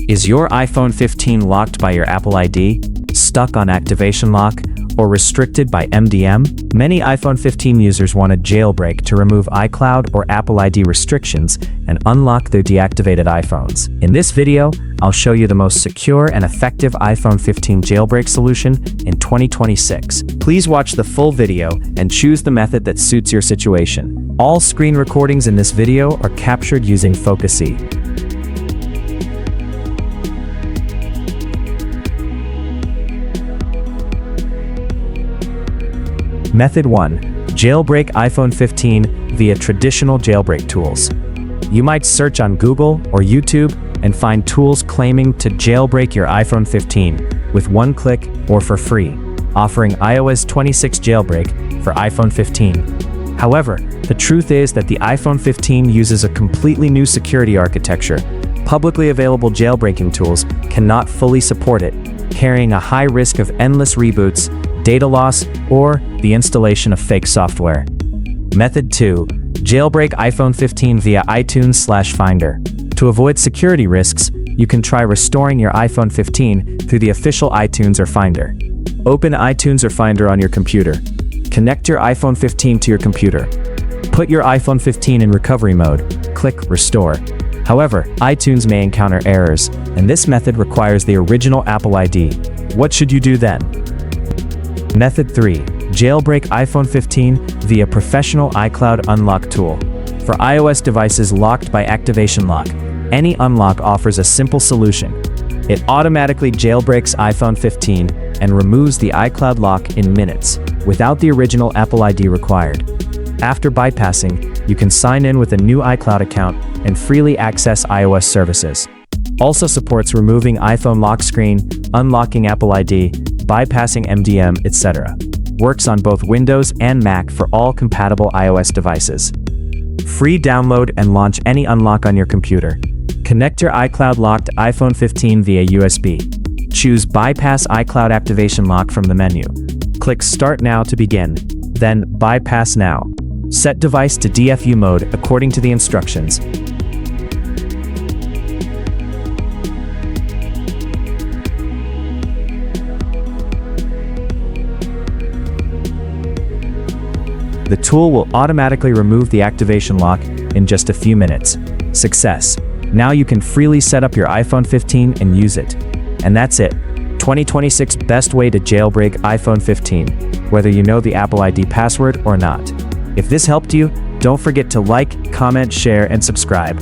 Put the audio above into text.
Is your iPhone 15 locked by your Apple ID, stuck on activation lock, or restricted by MDM? Many iPhone 15 users want a jailbreak to remove iCloud or Apple ID restrictions and unlock their deactivated iPhones. In this video, I'll show you the most secure and effective iPhone 15 jailbreak solution in 2026. Please watch the full video and choose the method that suits your situation. All screen recordings in this video are captured using Focusy. Method 1. Jailbreak iPhone 15 via traditional jailbreak tools. You might search on Google or YouTube and find tools claiming to jailbreak your iPhone 15 with one click or for free, offering iOS 26 jailbreak for iPhone 15. However, the truth is that the iPhone 15 uses a completely new security architecture. Publicly available jailbreaking tools cannot fully support it, carrying a high risk of endless reboots, data loss, or the installation of fake software. Method 2. Jailbreak iPhone 15 via iTunes/Finder. To avoid security risks, you can try restoring your iPhone 15 through the official iTunes or Finder. Open iTunes or Finder on your computer. Connect your iPhone 15 to your computer. Put your iPhone 15 in recovery mode. Click Restore. However, iTunes may encounter errors, and this method requires the original Apple ID. What should you do then? Method 3. Jailbreak iPhone 15 via professional iCloud unlock tool. For iOS devices locked by activation lock, AnyUnlock offers a simple solution. It automatically jailbreaks iPhone 15 and removes the iCloud lock in minutes, without the original Apple ID required. After bypassing, you can sign in with a new iCloud account and freely access iOS services. Also supports removing iPhone lock screen, unlocking Apple ID, bypassing MDM, etc. Works on both Windows and Mac for all compatible iOS devices. Free download and launch AnyUnlock on your computer. Connect your iCloud locked iPhone 15 via USB. Choose Bypass iCloud Activation Lock from the menu. Click Start Now to begin, then Bypass Now. Set device to DFU mode according to the instructions. The tool will automatically remove the activation lock in just a few minutes. Success! Now you can freely set up your iPhone 15 and use it. And that's it. 2026 best way to jailbreak iPhone 15, whether you know the Apple ID password or not. If this helped you, don't forget to like, comment, share, and subscribe.